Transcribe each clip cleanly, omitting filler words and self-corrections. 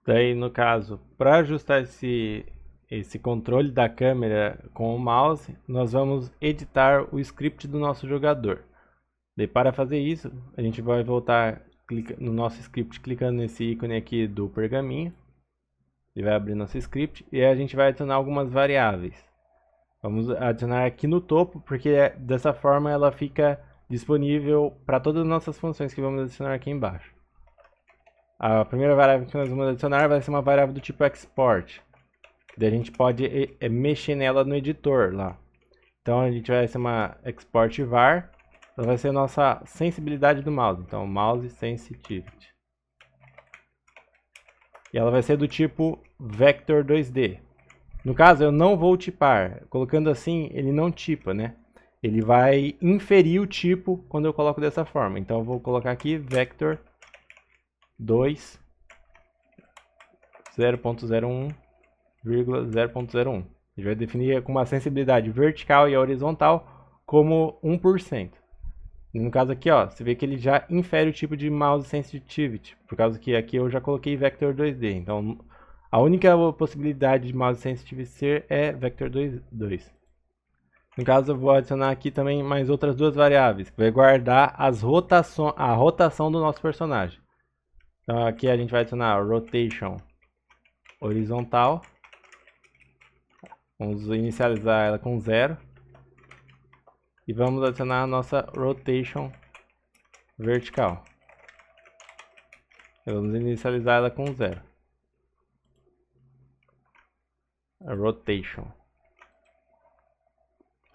Daí, no caso, para ajustar esse controle da câmera com o mouse, nós vamos editar o script do nosso jogador. Daí, para fazer isso, a gente vai voltar no nosso script clicando nesse ícone aqui do pergaminho. Ele vai abrir nosso script e a gente vai adicionar algumas variáveis. Vamos adicionar aqui no topo, porque dessa forma ela fica disponível para todas as nossas funções que vamos adicionar aqui embaixo. A primeira variável que nós vamos adicionar vai ser uma variável do tipo export. Daí a gente pode mexer nela no editor lá. Então a gente vai ser uma export var. Ela vai ser a nossa sensibilidade do mouse. Então mouse sensitivity. E ela vai ser do tipo vector 2D. No caso eu não vou tipar. Colocando assim ele não tipa, né? Ele vai inferir o tipo quando eu coloco dessa forma. Então eu vou colocar aqui vector 2 0.01,0.01. A gente vai definir com uma sensibilidade vertical e horizontal como 1%. E no caso aqui, ó, você vê que ele já infere o tipo de mouse sensitivity, por causa que aqui eu já coloquei vector 2D. Então, a única possibilidade de mouse sensitivity ser é vector 2. No caso, eu vou adicionar aqui também mais outras duas variáveis, que vai guardar a rotação do nosso personagem. Então aqui a gente vai adicionar rotation horizontal. Vamos inicializar ela com 0. E vamos adicionar a nossa rotation vertical. Vamos inicializar ela com 0. Rotation.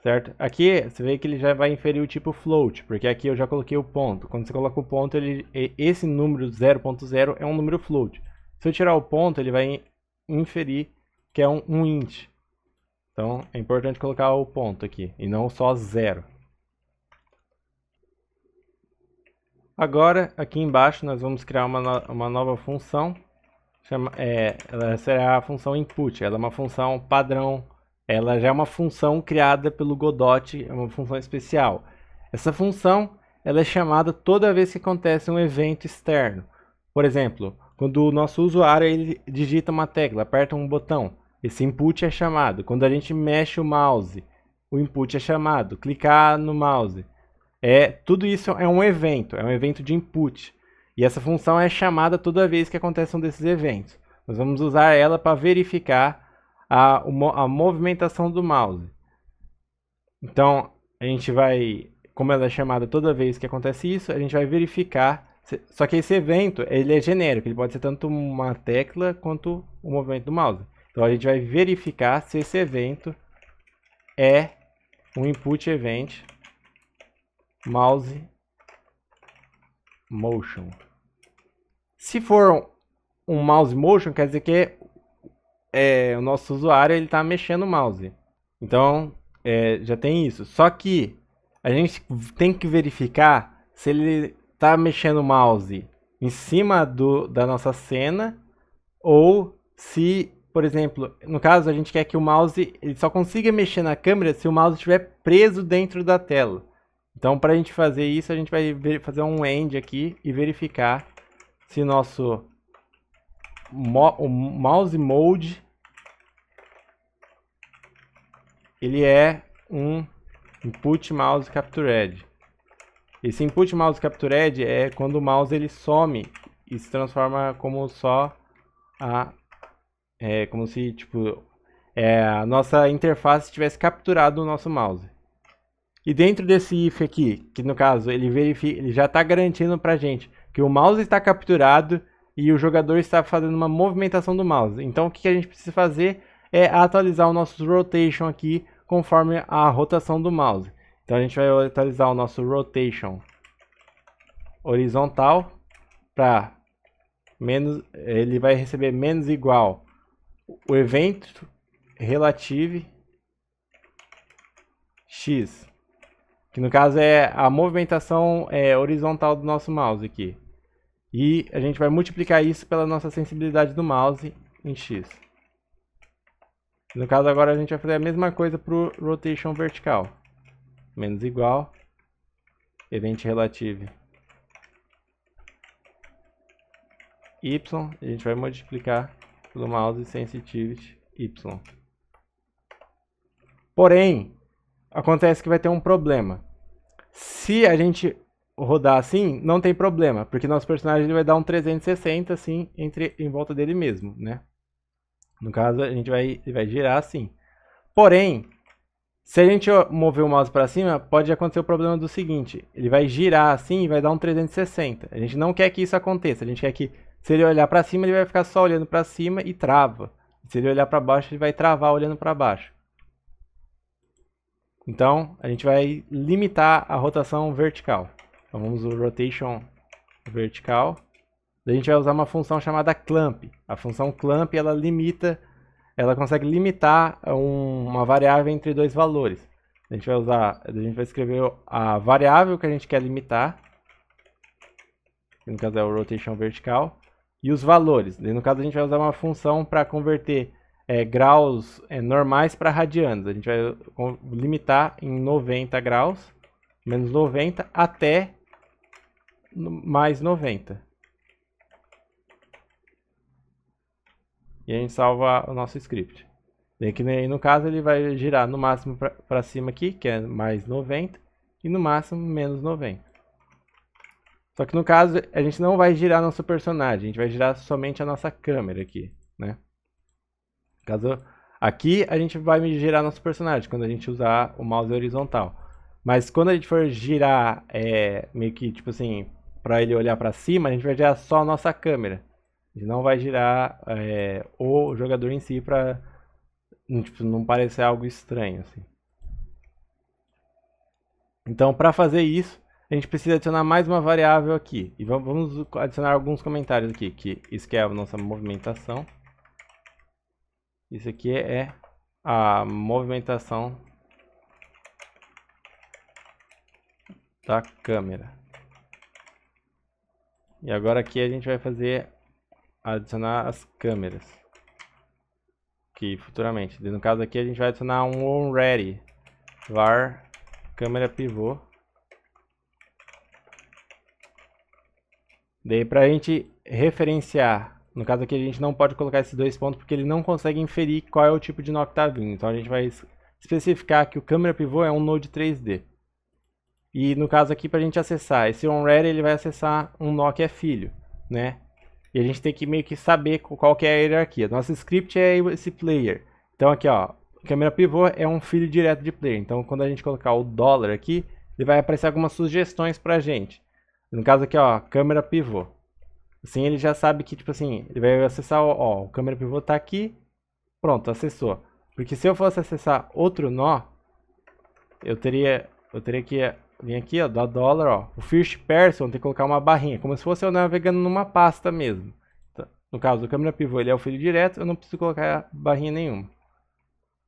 Certo? Aqui você vê que ele já vai inferir o tipo float, porque aqui eu já coloquei o ponto. Quando você coloca o ponto, esse número 0.0 é um número float. Se eu tirar o ponto, ele vai inferir que é um int. Então é importante colocar o ponto aqui, e não só 0. Agora, aqui embaixo, nós vamos criar uma nova função. Ela será a função input. Ela é uma função padrão. Ela já é uma função criada pelo Godot, é uma função especial. Essa função ela é chamada toda vez que acontece um evento externo. Por exemplo, quando o nosso usuário ele digita uma tecla, aperta um botão, esse input é chamado. Quando a gente mexe o mouse, o input é chamado. Clicar no mouse. Tudo isso é um evento de input. E essa função é chamada toda vez que acontece um desses eventos. Nós vamos usar ela para verificar a movimentação do mouse. Então, a gente vai, como ela é chamada toda vez que acontece isso, a gente vai verificar. Só que esse evento ele é genérico, ele pode ser tanto uma tecla quanto o movimento do mouse. Então a gente vai verificar se esse evento é um input event mouse motion. Se for um mouse motion, quer dizer que o nosso usuário ele está mexendo o mouse. Então já tem isso. Só que a gente tem que verificar se ele está mexendo o mouse em cima da nossa cena ou se, por exemplo, no caso a gente quer que o mouse ele só consiga mexer na câmera se o mouse estiver preso dentro da tela. Então, para a gente fazer isso, a gente vai fazer um end aqui e verificar se nosso o mouse mode ele é um input mouse captured. Esse input mouse captured é quando o mouse ele some e se transforma como só como se tipo a nossa interface tivesse capturado o nosso mouse. E dentro desse if aqui, que no caso ele já está garantindo para a gente que o mouse está capturado e o jogador está fazendo uma movimentação do mouse. Então o que a gente precisa fazer é atualizar o nosso rotation aqui conforme a rotação do mouse. Então a gente vai atualizar o nosso rotation horizontal para menos, ele vai receber menos igual o evento relative x, que no caso é a movimentação horizontal do nosso mouse aqui. E a gente vai multiplicar isso pela nossa sensibilidade do mouse em x. No caso agora a gente vai fazer a mesma coisa para o rotation vertical. Menos igual, event relative Y, a gente vai multiplicar pelo mouse sensitivity Y. Porém, acontece que vai ter um problema. Se a gente rodar assim, não tem problema, porque nosso personagem ele vai dar um 360 assim em volta dele mesmo, né? No caso, ele vai girar assim. Porém, se a gente mover o mouse para cima, pode acontecer o problema do seguinte, ele vai girar assim e vai dar um 360. A gente não quer que isso aconteça, a gente quer que se ele olhar para cima, ele vai ficar só olhando para cima e trava. Se ele olhar para baixo, ele vai travar olhando para baixo. Então, a gente vai limitar a rotação vertical. Então, vamos usar rotation vertical. Daí a gente vai usar uma função chamada clamp. A função clamp, ela consegue limitar uma variável entre dois valores. A gente vai escrever a variável que a gente quer limitar, que no caso é o rotation vertical, e os valores. Daí, no caso, a gente vai usar uma função para converter graus normais para radianos. A gente vai limitar em 90 graus, menos 90, até mais 90. E a gente salva o nosso script. Daí que no caso ele vai girar no máximo para cima aqui, que é mais 90, e no máximo menos 90. Só que no caso a gente não vai girar nosso personagem, a gente vai girar somente a nossa câmera aqui, né? Caso aqui a gente vai girar nosso personagem quando a gente usar o mouse horizontal. Mas quando a gente for girar meio que tipo assim, para ele olhar para cima, a gente vai girar só a nossa câmera. A gente não vai girar o jogador em si para tipo, não parecer algo estranho assim. Então, para fazer isso, a gente precisa adicionar mais uma variável aqui. E vamos adicionar alguns comentários aqui, que isso aqui é a nossa movimentação. Isso aqui é a movimentação da câmera. E agora aqui a gente vai adicionar as câmeras. Aqui futuramente. No caso aqui a gente vai adicionar um onReady var câmera pivô. Daí para a gente referenciar, no caso aqui a gente não pode colocar esses dois pontos porque ele não consegue inferir qual é o tipo de nó que está vindo. Então a gente vai especificar que o câmera pivô é um node 3D. E no caso aqui, para a gente acessar esse onReady, ele vai acessar um nó que é filho, né? E a gente tem que meio que saber qual que é a hierarquia. Nosso script é esse player. Então aqui, ó, câmera pivô é um filho direto de player. Então quando a gente colocar o dólar aqui, ele vai aparecer algumas sugestões pra gente. No caso aqui, ó, câmera pivô. Assim ele já sabe que, tipo assim, ele vai acessar, ó, o câmera pivô tá aqui, pronto, acessou. Porque se eu fosse acessar outro nó, eu teria que vir aqui, ó, dar dólar, ó, o first person tem que colocar uma barrinha, como se fosse eu navegando numa pasta mesmo. Então, no caso do câmera pivô, ele é o filho direto, eu não preciso colocar barrinha nenhuma.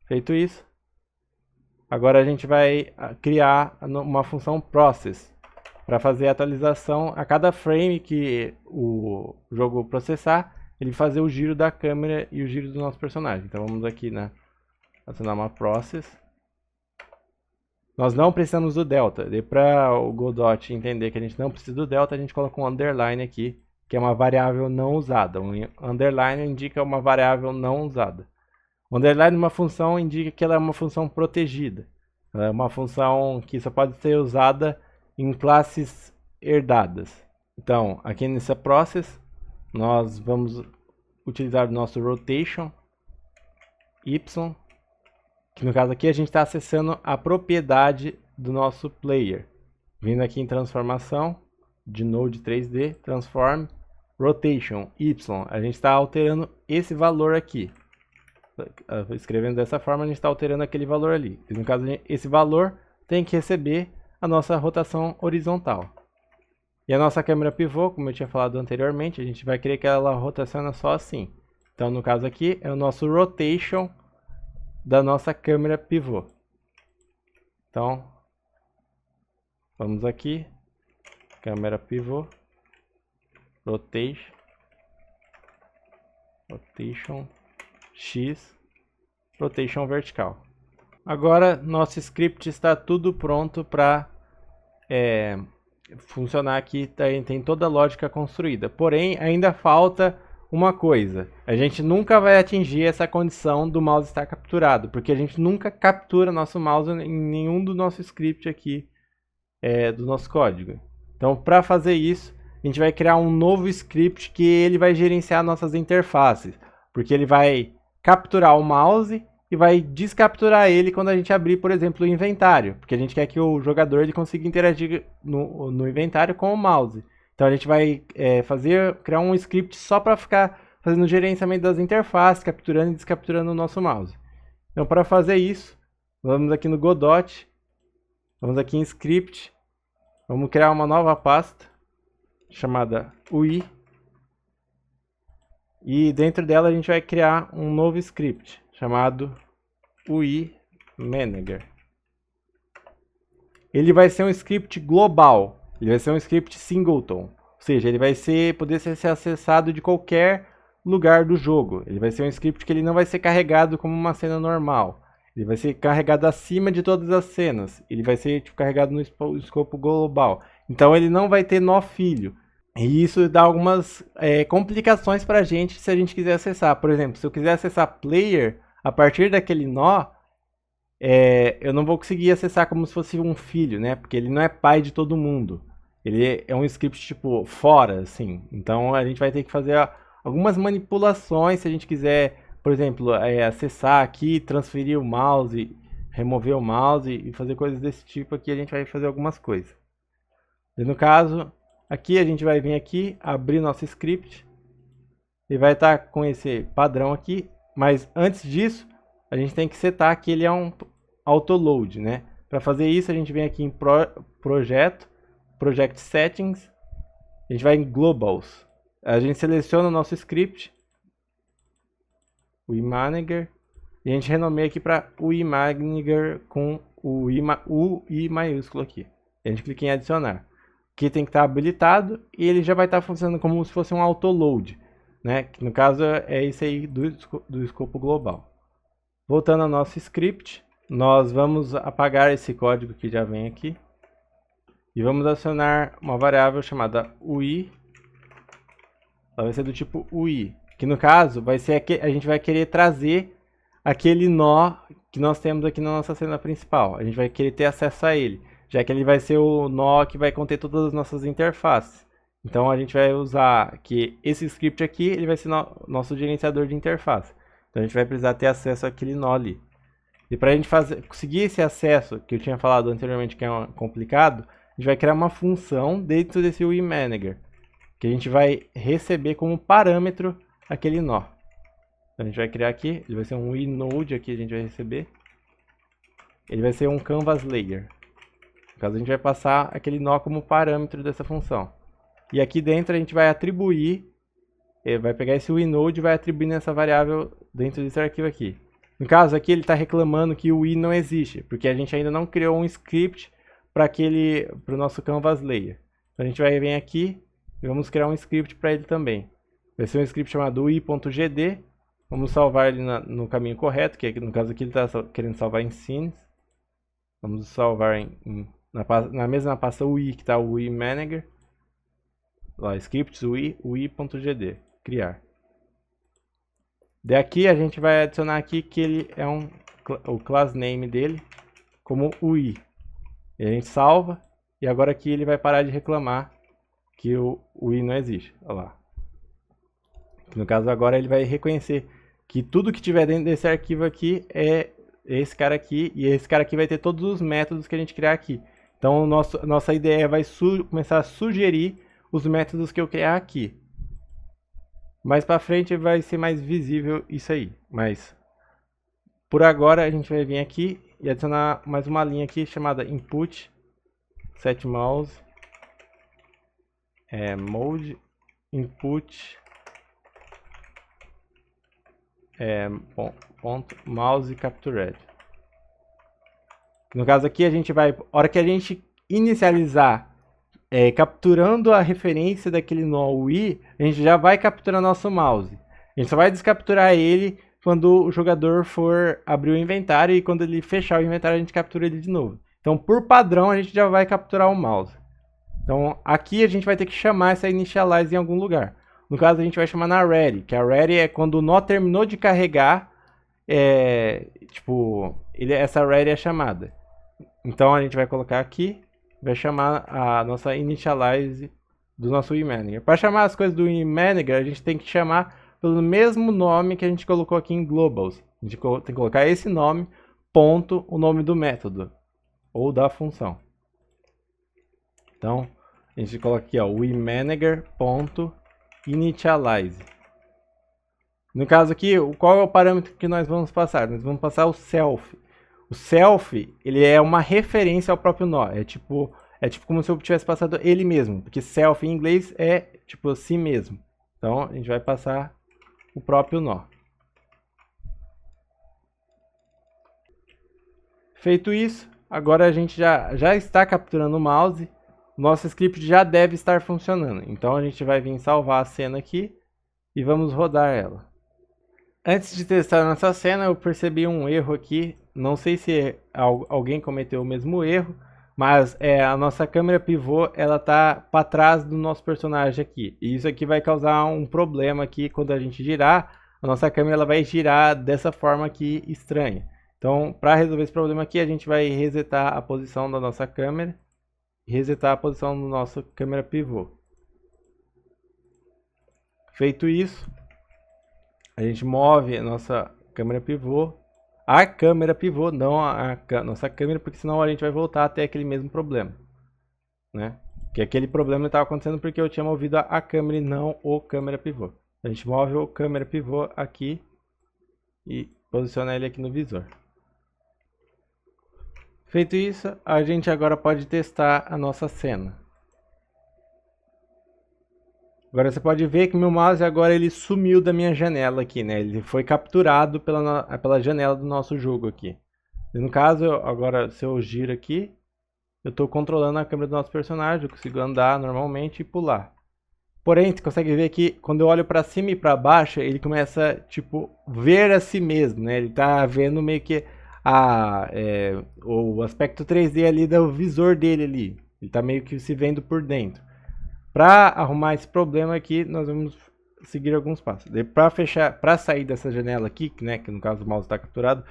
Feito isso, agora a gente vai criar uma função process para fazer a atualização a cada frame que o jogo processar, ele fazer o giro da câmera e o giro do nosso personagem. Então vamos aqui, né, adicionar uma process. Nós não precisamos do delta. E para o Godot entender que a gente não precisa do delta, a gente coloca um underline aqui, que é uma variável não usada. Um underline indica uma variável não usada. O underline, uma função, indica que ela é uma função protegida. Ela é uma função que só pode ser usada em classes herdadas. Então, aqui nessa process, nós vamos utilizar o nosso rotation y, que no caso aqui a gente está acessando a propriedade do nosso player. Vindo aqui em transformação, de node 3D, transform, rotation, y, a gente está alterando esse valor aqui. Escrevendo dessa forma, a gente está alterando aquele valor ali. E no caso, esse valor tem que receber a nossa rotação horizontal. E a nossa câmera pivô, como eu tinha falado anteriormente, a gente vai querer que ela rotacione só assim. Então, no caso aqui, é o nosso rotation da nossa câmera pivô. Então, vamos aqui, câmera pivô, rotation X, rotation vertical. Agora, nosso script está tudo pronto para funcionar aqui, tem toda a lógica construída. Porém, ainda falta uma coisa. A gente nunca vai atingir essa condição do mouse estar capturado, porque a gente nunca captura nosso mouse em nenhum do nosso script aqui, do nosso código. Então, para fazer isso, a gente vai criar um novo script que ele vai gerenciar nossas interfaces, porque ele vai capturar o mouse e vai descapturar ele quando a gente abrir, por exemplo, o inventário, porque a gente quer que o jogador ele consiga interagir no inventário com o mouse. Então a gente vai criar um script só para ficar fazendo o gerenciamento das interfaces, capturando e descapturando o nosso mouse. Então para fazer isso, vamos aqui no Godot, vamos aqui em Script, vamos criar uma nova pasta chamada UI, e dentro dela a gente vai criar um novo script chamado UI Manager. Ele vai ser um script global, ele vai ser um script singleton, ou seja, ele vai poder ser acessado de qualquer lugar do jogo. Ele vai ser um script que ele não vai ser carregado como uma cena normal. Ele vai ser carregado acima de todas as cenas. Ele vai ser carregado no escopo global. Então ele não vai ter nó filho. E isso dá algumas complicações para a gente se a gente quiser acessar. Por exemplo, se eu quiser acessar player a partir daquele nó, eu não vou conseguir acessar como se fosse um filho, né? Porque ele não é pai de todo mundo. Ele é um script tipo fora, assim. Então a gente vai ter que fazer algumas manipulações se a gente quiser, por exemplo, acessar aqui, transferir o mouse, remover o mouse e fazer coisas desse tipo aqui. A gente vai fazer algumas coisas. E no caso, aqui a gente vai vir aqui, abrir nosso script e vai estar com esse padrão aqui. Mas antes disso, a gente tem que setar que ele é um autoload, né? Para fazer isso, a gente vem aqui em Project Settings, a gente vai em Globals. A gente seleciona o nosso script, o iManager, e a gente renomeia aqui para o iManager com o I maiúsculo aqui. A gente clica em adicionar. Aqui tem que estar habilitado e ele já vai estar funcionando como se fosse um autoload, né? Que no caso é esse aí do escopo global. Voltando ao nosso script, nós vamos apagar esse código que já vem aqui e vamos adicionar uma variável chamada UI. Ela vai ser do tipo UI, que no caso vai ser a gente vai querer trazer aquele nó que nós temos aqui na nossa cena principal. A gente vai querer ter acesso a ele, já que ele vai ser o nó que vai conter todas as nossas interfaces. Então a gente vai usar que esse script aqui, ele vai ser nosso gerenciador de interface. Então a gente vai precisar ter acesso àquele nó ali. E para a gente conseguir esse acesso, que eu tinha falado anteriormente que é complicado, a gente vai criar uma função dentro desse UI Manager, que a gente vai receber como parâmetro aquele nó. Então a gente vai criar aqui, ele vai ser um UI Node aqui, a gente vai receber. Ele vai ser um Canvas Layer. No caso, a gente vai passar aquele nó como parâmetro dessa função. E aqui dentro a gente vai atribuir, vai pegar esse UI Node e vai atribuir nessa variável dentro desse arquivo aqui. No caso aqui ele está reclamando que o UI não existe, porque a gente ainda não criou um script para o nosso Canvas Layer. Então a gente vai vir aqui e vamos criar um script para ele também. Vai ser um script chamado ui.gd. Vamos salvar ele no caminho correto, que no caso aqui ele está querendo salvar em scenes. Vamos salvar na mesma pasta UI que está o UI Manager. Lá, scripts ui.gd, criar. Daqui a gente vai adicionar aqui que ele é o class name dele como UI. E a gente salva e agora aqui ele vai parar de reclamar que o UI não existe. Olha lá. No caso agora ele vai reconhecer que tudo que tiver dentro desse arquivo aqui é esse cara aqui, e esse cara aqui vai ter todos os métodos que a gente criar aqui. Então nossa ideia vai começar a sugerir os métodos que eu criar aqui. Mais para frente vai ser mais visível isso aí, mas por agora a gente vai vir aqui e adicionar mais uma linha aqui chamada input set mouse mode input ponto mouse captured. No caso aqui a gente vai, a hora que a gente inicializar capturando a referência daquele nó UI, a gente já vai capturar nosso mouse. A gente só vai descapturar ele quando o jogador for abrir o inventário, e quando ele fechar o inventário a gente captura ele de novo. Então por padrão a gente já vai capturar o mouse. Então aqui a gente vai ter que chamar essa initialize em algum lugar. No caso a gente vai chamar na ready, que a ready é quando o nó terminou de carregar, essa ready é chamada. Então a gente vai colocar aqui, vai chamar a nossa initialize do nosso eManager. Para chamar as coisas do eManager, a gente tem que chamar pelo mesmo nome que a gente colocou aqui em globals. A gente tem que colocar esse nome, ponto, o nome do método ou da função. Então, a gente coloca aqui, ó, o eManager.initialize. No caso aqui, qual é o parâmetro que nós vamos passar? Nós vamos passar o self. O self, ele é uma referência ao próprio nó. É tipo como se eu tivesse passado ele mesmo, porque self em inglês é tipo si mesmo. Então, a gente vai passar o próprio nó. Feito isso, agora a gente já está capturando o mouse. O nosso script já deve estar funcionando. Então, a gente vai vir salvar a cena aqui e vamos rodar ela. Antes de testar nossa cena, eu percebi um erro aqui. Não sei se alguém cometeu o mesmo erro, mas a nossa câmera pivô, ela tá para trás do nosso personagem aqui. E isso aqui vai causar um problema aqui quando a gente girar. A nossa câmera ela vai girar dessa forma aqui estranha. Então, para resolver esse problema aqui, a gente vai resetar a posição da nossa câmera e resetar a posição do nosso câmera pivô. Feito isso, a gente move a nossa câmera pivô, não a nossa câmera, porque senão a gente vai voltar até aquele mesmo problema, né? Que aquele problema estava acontecendo porque eu tinha movido a câmera e não o câmera pivô. A gente move o câmera pivô aqui e posiciona ele aqui no visor. Feito isso, a gente agora pode testar a nossa cena. Agora você pode ver que meu mouse agora ele sumiu da minha janela aqui, né? Ele foi capturado pela janela do nosso jogo aqui. E no caso, agora se eu giro aqui, eu estou controlando a câmera do nosso personagem, eu consigo andar normalmente e pular. Porém, você consegue ver que quando eu olho para cima e para baixo, ele começa, tipo, ver a si mesmo, né? Ele está vendo meio que o aspecto 3D ali do visor dele ali. Ele está meio que se vendo por dentro. Para arrumar esse problema aqui, nós vamos seguir alguns passos. Para sair dessa janela aqui, né, que no caso o mouse está capturado,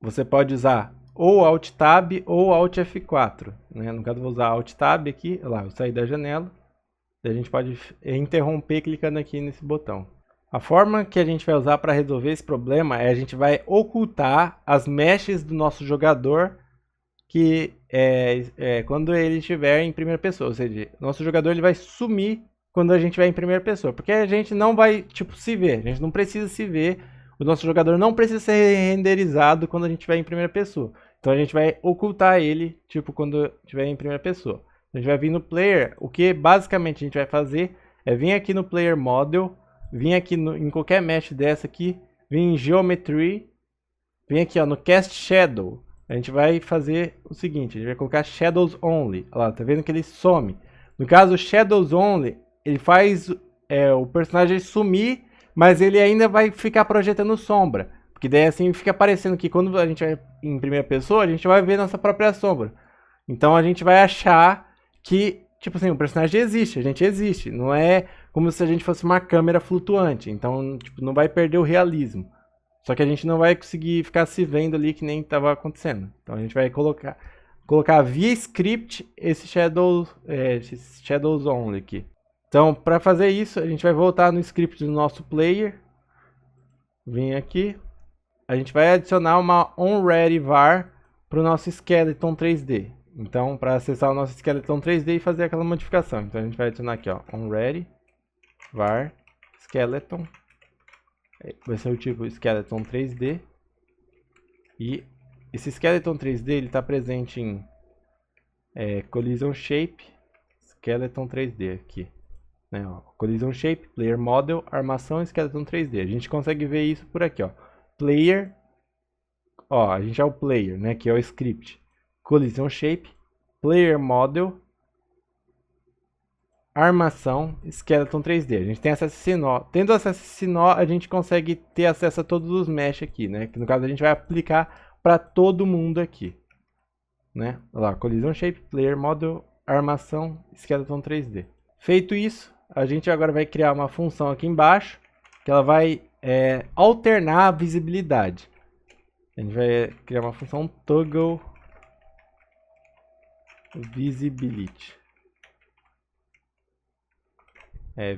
você pode usar ou Alt Tab ou Alt F4. Né? No caso eu vou usar Alt Tab aqui, lá, eu saí da janela. A gente pode interromper clicando aqui nesse botão. A forma que a gente vai usar para resolver esse problema é a gente vai ocultar as meshes do nosso jogador que quando ele estiver em primeira pessoa, ou seja, nosso jogador ele vai sumir quando a gente vai em primeira pessoa, porque a gente não vai se ver, a gente não precisa se ver, o nosso jogador não precisa ser renderizado quando a gente vai em primeira pessoa, então a gente vai ocultar ele quando estiver em primeira pessoa. A gente vai vir no player, o que basicamente a gente vai fazer é vir aqui no player model, vir aqui em qualquer mesh dessa aqui, vir em geometry, vir aqui no cast shadow. A gente vai fazer o seguinte, a gente vai colocar Shadows Only. Olha lá, tá vendo que ele some. No caso, Shadows Only, ele faz o personagem sumir, mas ele ainda vai ficar projetando sombra. Porque daí assim fica parecendo que quando a gente vai em primeira pessoa, a gente vai ver nossa própria sombra. Então a gente vai achar que, tipo assim, o personagem existe, a gente existe. Não é como se a gente fosse uma câmera flutuante. Então, não vai perder o realismo. Só que a gente não vai conseguir ficar se vendo ali que nem estava acontecendo. Então a gente vai colocar via script esse Shadows Only aqui. Então para fazer isso a gente vai voltar no script do nosso player. Vem aqui. A gente vai adicionar uma onReadyVar para o nosso Skeleton 3D. Então para acessar o nosso Skeleton 3D e fazer aquela modificação. Então a gente vai adicionar aqui onReadyVar Skeleton. Vai ser o tipo Skeleton 3D. E esse Skeleton 3D ele está presente em Collision Shape, Skeleton 3D aqui. Né, Collision Shape, Player Model, Armação e Skeleton 3D. A gente consegue ver isso por aqui. Player, a gente é o Player, né, que é o script. Collision Shape, Player Model, Armação, Skeleton 3D. A gente tem acesso a esse nó. Tendo acesso a esse nó, a gente consegue ter acesso a todos os mesh aqui, né? Que no caso a gente vai aplicar para todo mundo aqui, né? Olha lá, Collision Shape, Player Model, armação Skeleton 3D. Feito isso, a gente agora vai criar uma função aqui embaixo, que ela vai alternar a visibilidade. A gente vai criar uma função toggle visibility.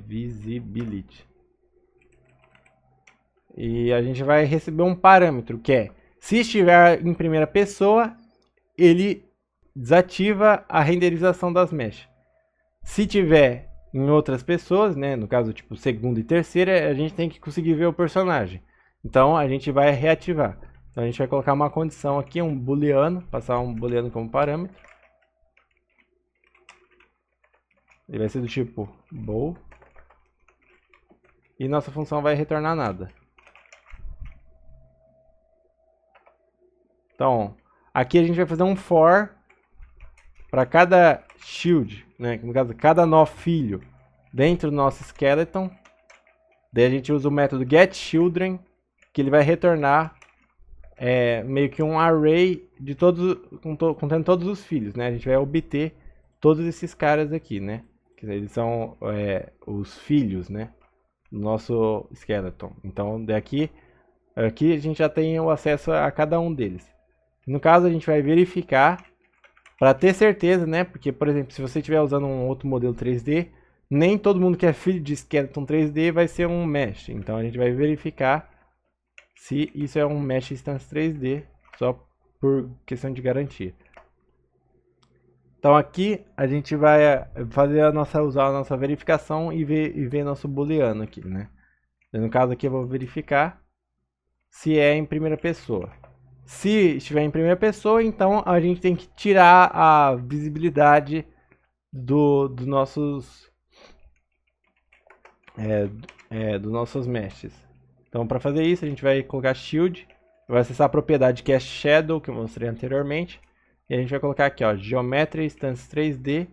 Visibility. E a gente vai receber um parâmetro que é, se estiver em primeira pessoa, ele desativa a renderização das mechas. Se tiver em outras pessoas, né, no caso tipo segunda e terceira, a gente tem que conseguir ver o personagem. Então a gente vai reativar. Então a gente vai colocar uma condição aqui, um booleano, passar um booleano como parâmetro. Ele vai ser do tipo bool. E nossa função vai retornar nada. Então, aqui a gente vai fazer um for para cada shield, né? No caso, cada nó filho dentro do nosso skeleton. Daí a gente usa o método getChildren, que ele vai retornar meio que um array de todos, contendo todos os filhos, né? A gente vai obter todos esses caras aqui, né? Que eles são os filhos, né? Do nosso skeleton. Então, aqui a gente já tem o acesso a cada um deles. No caso, a gente vai verificar para ter certeza, né? Porque, por exemplo, se você estiver usando um outro modelo 3D, nem todo mundo que é filho de Skeleton 3D vai ser um mesh. Então, a gente vai verificar se isso é um mesh instance 3D, só por questão de garantia. Então, aqui a gente vai usar a nossa verificação e ver nosso booleano aqui, né? No caso aqui eu vou verificar se é em primeira pessoa. Se estiver em primeira pessoa, então a gente tem que tirar a visibilidade dos nossos meshes. Então, para fazer isso, a gente vai colocar shield, vai acessar a propriedade que é shadow, que eu mostrei anteriormente, e a gente vai colocar aqui, ó, geometry instance 3D,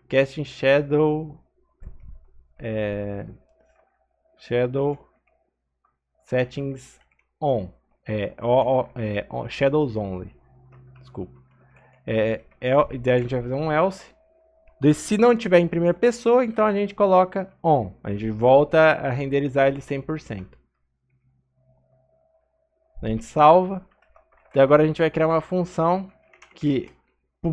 casting shadow, shadow settings on. Shadows only. Desculpa. Daí a gente vai fazer um else. Daí, se não tiver em primeira pessoa, então a gente coloca on. A gente volta a renderizar ele 100%. A gente salva. E agora a gente vai criar uma função que,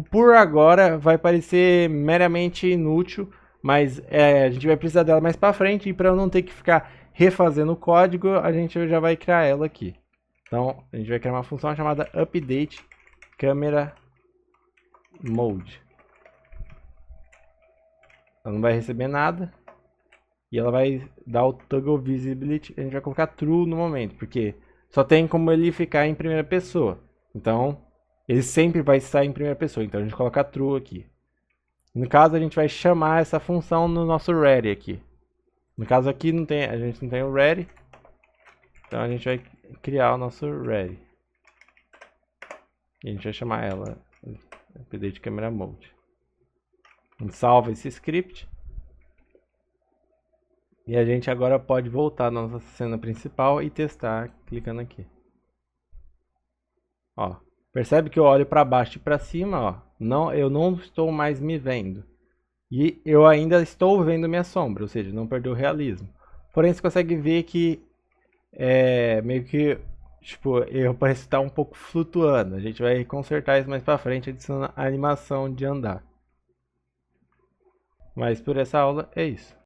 por agora, vai parecer meramente inútil, mas a gente vai precisar dela mais para frente. E para eu não ter que ficar refazendo o código, a gente já vai criar ela aqui. Então, a gente vai criar uma função chamada update camera mode. Ela não vai receber nada. E ela vai dar o toggle visibility. A gente vai colocar true no momento, porque só tem como ele ficar em primeira pessoa. Então, ele sempre vai estar em primeira pessoa. Então, a gente coloca true aqui. No caso, a gente vai chamar essa função no nosso ready aqui. No caso aqui, a gente não tem o ready. Então, a gente vai criar o nosso ready. E a gente vai chamar ela update camera mode. A gente salva esse script. E a gente agora pode voltar na nossa cena principal e testar clicando aqui. Ó, percebe que eu olho para baixo e para cima, ó. Eu não estou mais me vendo. E eu ainda estou vendo minha sombra, ou seja, não perdeu o realismo. Porém, você consegue ver que meio que, tipo, eu pareço estar um pouco flutuando. A gente vai consertar isso mais para frente, adicionando a animação de andar. Mas por essa aula é isso.